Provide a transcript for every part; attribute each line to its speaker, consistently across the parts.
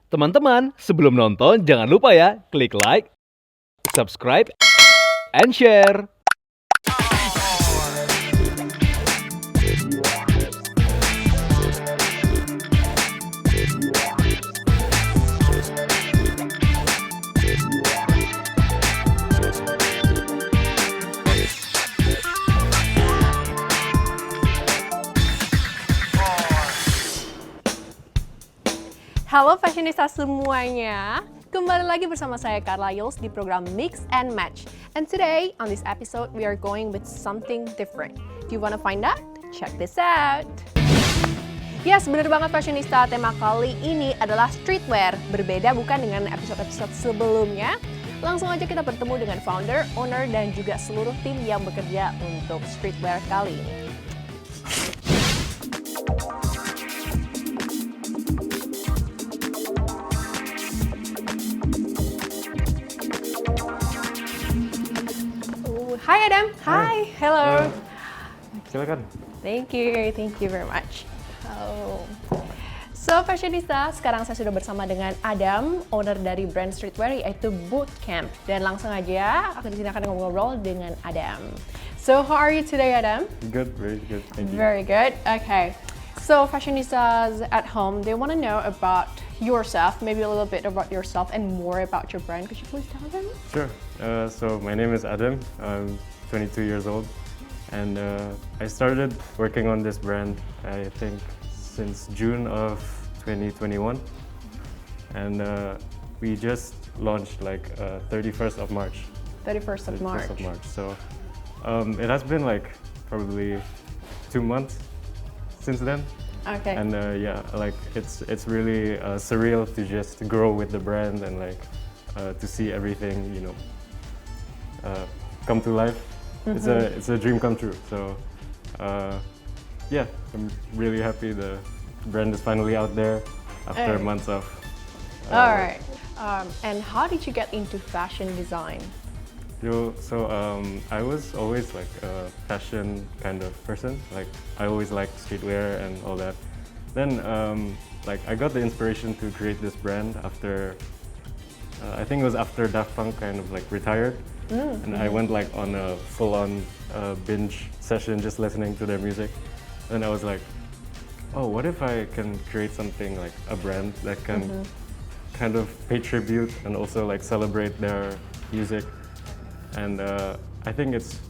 Speaker 1: Teman-teman, sebelum nonton jangan lupa ya klik like, subscribe, and share.
Speaker 2: Halo fashionista semuanya, kembali lagi bersama saya Carla Yuls di program Mix and Match. And today on this episode we are going with something different. Do you wanna find out? Check this out. Yes, bener banget fashionista, tema kali ini adalah streetwear. Berbeda bukan dengan episode-episode sebelumnya. Langsung aja kita bertemu dengan founder, owner, dan juga seluruh tim yang bekerja untuk streetwear kali ini. Hi Adam. Hi. Hello.
Speaker 3: Silakan.
Speaker 2: Thank you very much. So fashionista, sekarang saya sudah bersama dengan Adam, owner dari brand streetwear yaitu Bootcamp. Dan langsung aja, di sini akan ngobrol dengan Adam. So how are you today, Adam?
Speaker 3: Good, very good. Thank you.
Speaker 2: Very good. Okay. So fashionistas at home, they want to know about yourself, maybe a little bit about yourself and more about your brand. Could you please tell them?
Speaker 3: Sure. So my name is Adam. I'm 22 years old, and I started working on this brand, I think, since June of 2021, and we just launched like 31st of March.
Speaker 2: 31st of March.
Speaker 3: So it has been like probably 2 months since then.
Speaker 2: Okay.
Speaker 3: And yeah, like it's really surreal to just grow with the brand and like to see everything, you know, come to life.
Speaker 2: Mm-hmm.
Speaker 3: It's a dream come true. So yeah, I'm really happy the brand is finally out there after months of.
Speaker 2: All right. And how did you get into fashion design?
Speaker 3: So I was always like a fashion kind of person. Like I always liked streetwear and all that. Then like I got the inspiration to create this brand after I think it was after Daft Punk kind of like retired, and I went like on a full-on binge session just listening to their music. And I was like, oh, what if I can create something like a brand that can kind of pay tribute and also like celebrate their music. And I think it's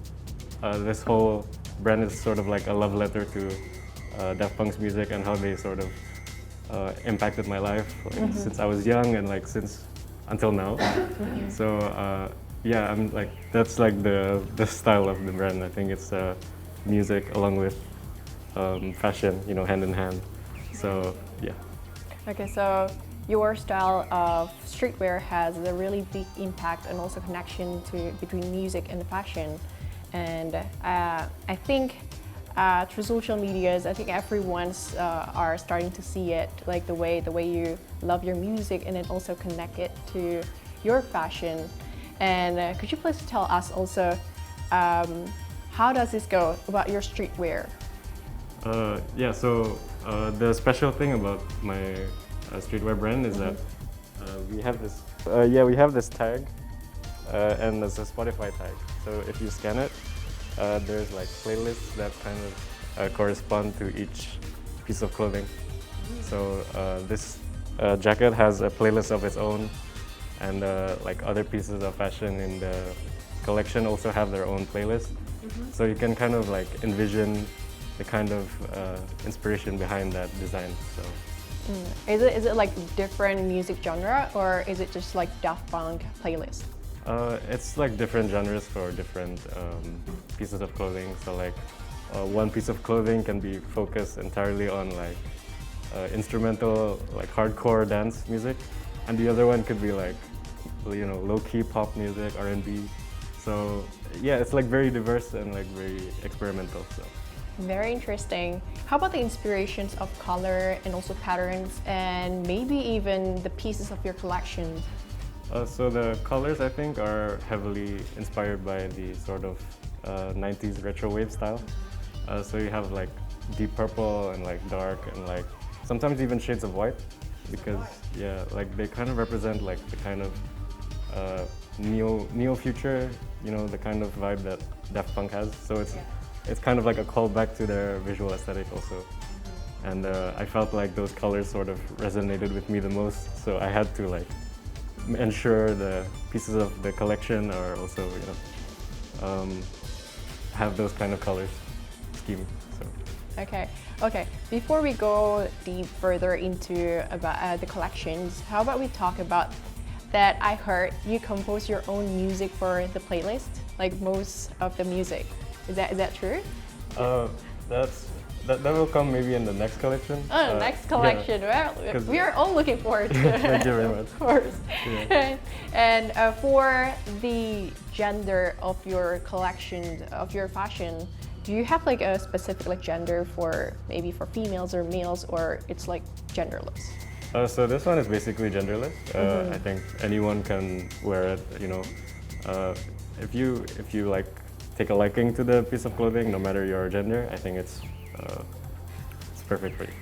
Speaker 3: this whole brand is sort of like a love letter to Daft Punk's music and how they sort of impacted my life like, since I was young and like since until now. So yeah, I'm like that's like the style of the brand. I think it's music along with fashion, you know, hand in hand. So yeah.
Speaker 2: Okay, so your style of streetwear has a really big impact and also connection between music and fashion. And I think through social medias, I think everyone's are starting to see it, like the way you love your music and then also connect it to your fashion. And could you please tell us also how does this go about your streetwear?
Speaker 3: Yeah, so the special thing about my streetwear brand is that we have this we have this tag and there's a Spotify tag. So if you scan it, there's like playlists that kind of correspond to each piece of clothing. So this jacket has a playlist of its own, and like other pieces of fashion in the collection also have their own playlist. So you can kind of like envision the kind of inspiration behind that design. So.
Speaker 2: Is it like different music genre or is it just like Daft Punk playlist?
Speaker 3: It's like different genres for different pieces of clothing. So like one piece of clothing can be focused entirely on like instrumental, like hardcore dance music, and the other one could be like, you know, low-key pop music, R&B. So yeah, it's like very diverse and like very experimental. So.
Speaker 2: Very interesting. How about the inspirations of color and also patterns and maybe even the pieces of your collection?
Speaker 3: So the colors I think are heavily inspired by the sort of 90s retro wave style. So you have like deep purple and like dark and like sometimes even shades of white. because yeah, like they kind of represent like the kind of neo future, you know, the kind of vibe that Daft Punk has. So it's kind of like a callback to their visual aesthetic also. And I felt like those colors sort of resonated with me the most, so I had to like ensure the pieces of the collection are also, you know, have those kind of colors scheme. So.
Speaker 2: Okay. Before we go deep further into about the collections, how about we talk about that? I heard you compose your own music for the playlist, like most of the music. Is that true?
Speaker 3: That will come maybe in the next collection.
Speaker 2: Oh, next collection.
Speaker 3: Yeah.
Speaker 2: Well, we are all looking forward to it.
Speaker 3: Thank you very much.
Speaker 2: Of course.
Speaker 3: Yeah.
Speaker 2: And for the gender of your collection, of your fashion, do you have like a specific like gender for maybe for females or males, or it's like genderless?
Speaker 3: So this one is basically genderless. I think anyone can wear it. You know, if you like take a liking to the piece of clothing, no matter your gender, I think it's perfect for you.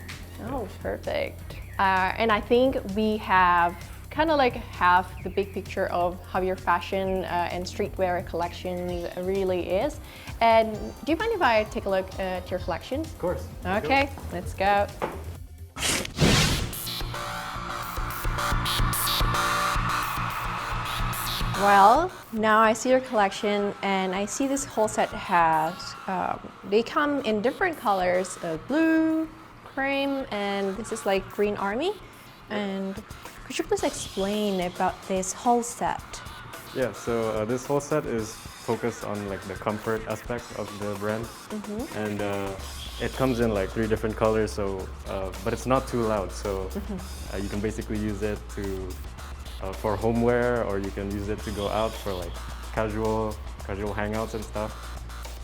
Speaker 2: Oh, perfect. And I think we have kind of like have the big picture of how your fashion and streetwear collection really is. And do you mind if I take a look at your collection?
Speaker 3: Of course.
Speaker 2: Okay, let's go. Well, now I see your collection and I see this whole set has, they come in different colors, blue, cream, and this is like green army. And could you please explain about this whole set?
Speaker 3: Yeah, so this whole set is focused on like the comfort aspect of the brand. And it comes in like 3 different colors, so but it's not too loud, so you can basically use it to for homeware, or you can use it to go out for like casual hangouts and stuff.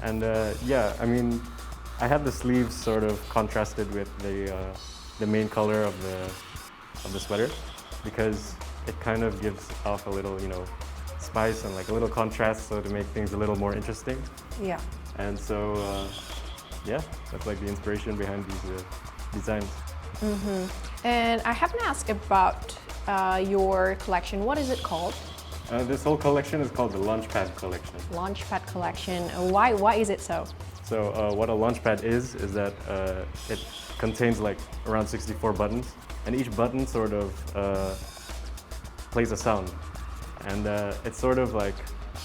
Speaker 3: And yeah, I mean, I had the sleeves sort of contrasted with the main color of the sweater, because it kind of gives off a little, you know, spice and like a little contrast, so to make things a little more interesting.
Speaker 2: Yeah.
Speaker 3: And so yeah, that's like the inspiration behind these designs.
Speaker 2: And I haven't asked about your collection. What is it called?
Speaker 3: This whole collection is called the Launchpad collection.
Speaker 2: Launchpad collection. Why is it so?
Speaker 3: So what a launchpad is that it contains like around 64 buttons, and each button sort of plays a sound. And it's sort of like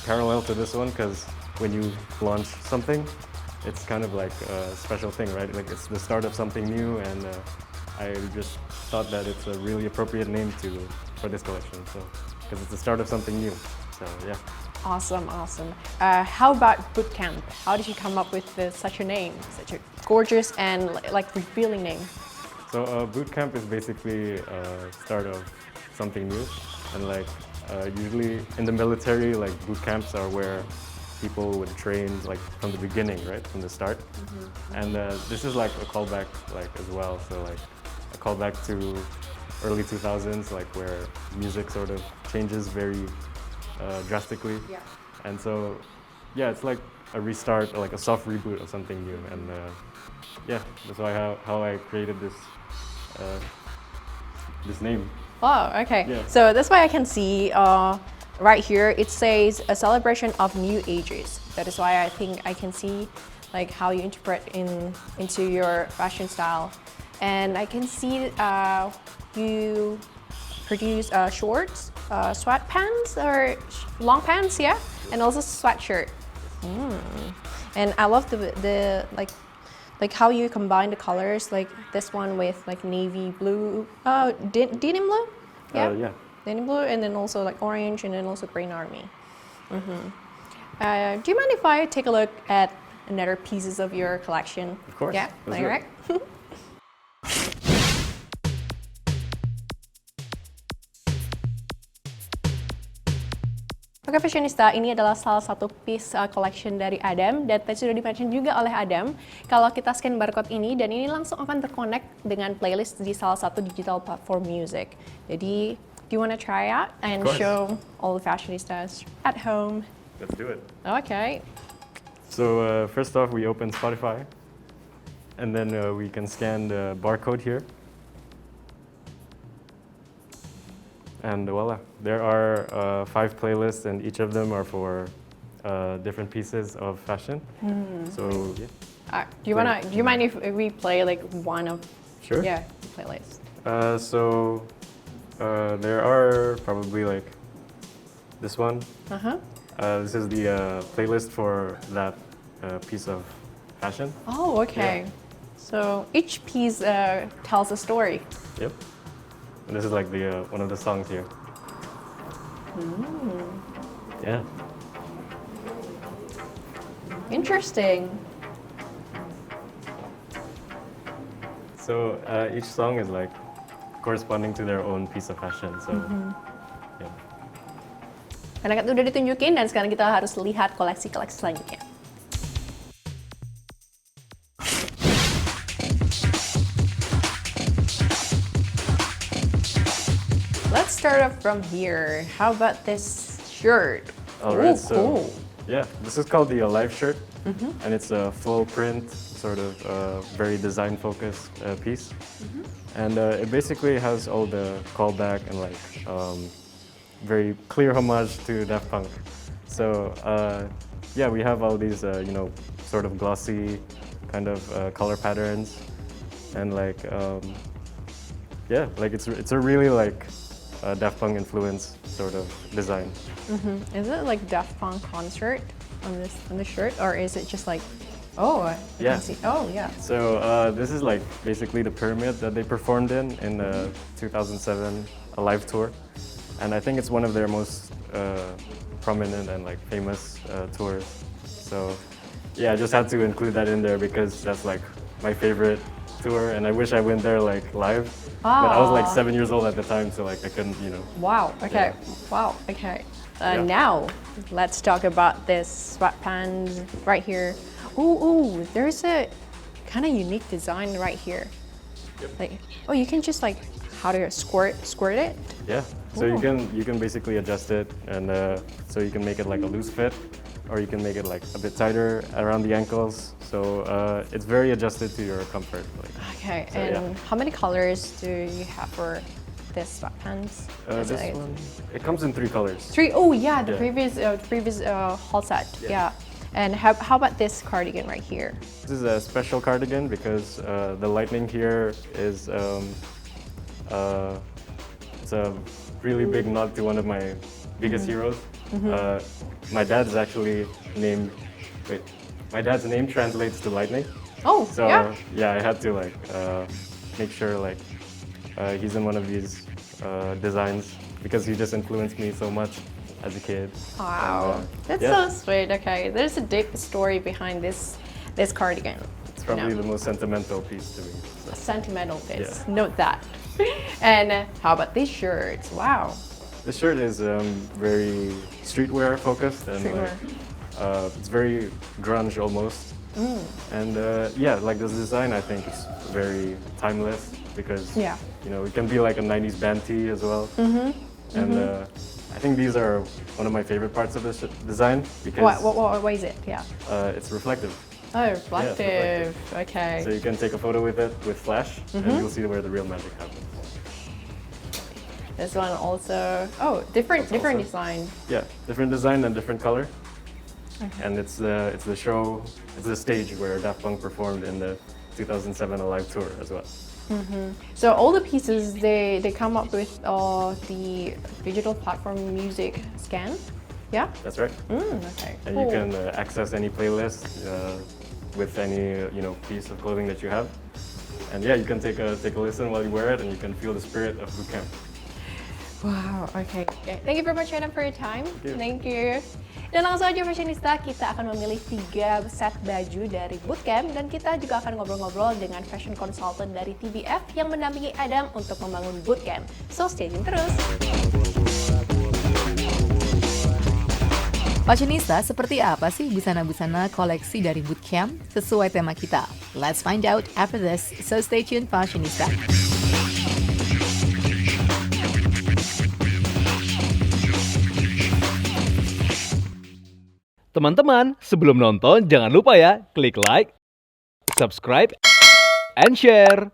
Speaker 3: parallel to this one, because when you launch something, it's kind of like a special thing, right? Like it's the start of something new, and I just thought that it's a really appropriate name for this collection, so because it's the start of something new. So yeah.
Speaker 2: Awesome. How about bootcamp? How did you come up with such a name, such a gorgeous and like revealing name?
Speaker 3: So bootcamp is basically start of something new, and like usually in the military, like boot camps are where people would train like from the beginning, right, from the start. And this is like a callback, like as well. So like a callback to early 2000s, like where music sort of changes very drastically.
Speaker 2: Yeah.
Speaker 3: And so yeah, it's like a restart, or like a soft reboot of something new. And yeah, that's why how I created this name.
Speaker 2: Oh, okay.
Speaker 3: Yeah.
Speaker 2: So that's why I can see right here it says a celebration of new ages. That is why I think I can see like how you interpret into your fashion style. And I can see you produce shorts, sweatpants or long pants, yeah, and also sweatshirt. And I love the like how you combine the colors, like this one with like navy blue, denim blue,
Speaker 3: Yeah.
Speaker 2: denim blue, and then also like orange, and then also green army. Do you mind if I take a look at another pieces of your collection?
Speaker 3: Of course.
Speaker 2: Yeah,
Speaker 3: Let's do it.
Speaker 2: alright. Oke fashionista, ini adalah salah satu piece collection dari Adam, dan tadi sudah di-mention juga oleh Adam kalau kita scan barcode ini, dan ini langsung akan terconnect dengan playlist di salah satu digital platform music. Jadi, do you want to try out and show all the fashionistas at home?
Speaker 3: Let's do it.
Speaker 2: Okay.
Speaker 3: So first off, we open Spotify, and then we can scan the barcode here. and voila, there are 5 playlists, and each of them are for different pieces of fashion. So yeah,
Speaker 2: Do you mind if we play like one of
Speaker 3: sure.
Speaker 2: yeah playlists?
Speaker 3: So there are probably like this one. This is the playlist for that piece of fashion.
Speaker 2: Oh, okay.
Speaker 3: Yeah.
Speaker 2: So each piece tells a story.
Speaker 3: Yep. And this is like the one of the songs here. Yeah.
Speaker 2: Interesting.
Speaker 3: So each song is like corresponding to their own piece of fashion. So yeah.
Speaker 2: Karena kan udah ditunjukin dan sekarang kita harus lihat koleksi-koleksi selanjutnya. Let's start off from here. How about this shirt?
Speaker 3: All right.
Speaker 2: Ooh,
Speaker 3: So
Speaker 2: cool.
Speaker 3: yeah, this is called the Alive shirt, and it's a full print, sort of very design focused piece, and it basically has all the callback and like very clear homage to Daft Punk. So yeah, we have all these sort of glossy kind of color patterns, and like yeah, like it's a really like Daft Punk influence sort of design.
Speaker 2: Is it like Daft Punk concert on the shirt, or is it just like, oh, I
Speaker 3: Yeah.
Speaker 2: can see. Oh, yeah.
Speaker 3: So this is like basically the pyramid that they performed in the 2007 Alive tour, and I think it's one of their most prominent and like famous tours. So yeah, I just had to include that in there because that's like my favorite tour, and I wish I went there like live. But I was like 7 years old at the time, so like I couldn't,
Speaker 2: Wow. Okay.
Speaker 3: Yeah.
Speaker 2: Wow. Okay.
Speaker 3: Yeah.
Speaker 2: Now, let's talk about this sweatpants right here. Ooh, there's a kind of unique design right here.
Speaker 3: Yep.
Speaker 2: Like, oh, you can just like how to squirt it.
Speaker 3: Yeah. So
Speaker 2: Ooh.
Speaker 3: you can basically adjust it, and so you can make it like a loose fit, or you can make it like a bit tighter around the ankles. So it's very adjusted to your comfort. Like,
Speaker 2: Okay.
Speaker 3: So,
Speaker 2: And
Speaker 3: yeah.
Speaker 2: how many colors do you have for this sweatpants? Is
Speaker 3: this
Speaker 2: it
Speaker 3: one, it comes in 3 colors.
Speaker 2: 3? Oh yeah, the
Speaker 3: Yeah.
Speaker 2: previous haul set.
Speaker 3: Yeah.
Speaker 2: Yeah. And how about this cardigan right here?
Speaker 3: This is a special cardigan because the lightning here is it's a really big nod to one of my biggest heroes. My dad's actually named. Wait, my dad's name translates to lightning.
Speaker 2: Oh,
Speaker 3: So
Speaker 2: yeah.
Speaker 3: I had to like make sure like he's in one of these designs because he just influenced me so much as a kid.
Speaker 2: Wow,
Speaker 3: And,
Speaker 2: that's
Speaker 3: yeah.
Speaker 2: so sweet. Okay, there's a deep story behind this cardigan.
Speaker 3: It's probably
Speaker 2: you know.
Speaker 3: the most sentimental piece to me. So.
Speaker 2: A sentimental piece.
Speaker 3: Yeah.
Speaker 2: Note that. And how about these shirts? Wow.
Speaker 3: The shirt is very streetwear focused and
Speaker 2: Streetwear.
Speaker 3: like, it's very grunge almost. And yeah, like this design I think is very timeless because
Speaker 2: Yeah.
Speaker 3: it can be like a 90s band tee as well. And I think these are one of my favorite parts of this design because
Speaker 2: What is it? Yeah.
Speaker 3: it's reflective.
Speaker 2: Oh, reflective. Okay.
Speaker 3: So you can take a photo with it with flash and you'll see where the real magic happens.
Speaker 2: This one also. Oh, different
Speaker 3: also-
Speaker 2: design.
Speaker 3: Yeah, different design and different color. And it's the show, it's the stage where Daft Punk performed in the 2007 Alive tour as well.
Speaker 2: So all the pieces they come up with the digital platform music scan. Yeah.
Speaker 3: That's right.
Speaker 2: Okay.
Speaker 3: And
Speaker 2: cool.
Speaker 3: you can access any playlist with any piece of clothing that you have. And yeah, you can take a listen while you wear it, and you can feel the spirit of bootcamp.
Speaker 2: Wow, okay. Thank you very much, Adam, for your time.
Speaker 3: you.
Speaker 2: Thank you. Dan langsung aja fashionista, kita akan memilih 3 set baju dari bootcamp dan kita juga akan ngobrol-ngobrol dengan fashion consultant dari TBF yang mendampingi Adam untuk membangun bootcamp. So stay tune terus.
Speaker 4: Fashionista, seperti apa sih busana-busana koleksi dari bootcamp sesuai tema kita? Let's find out after this, so stay tuned Fashionista.
Speaker 1: Teman-teman, sebelum nonton jangan lupa ya klik like, subscribe, and share.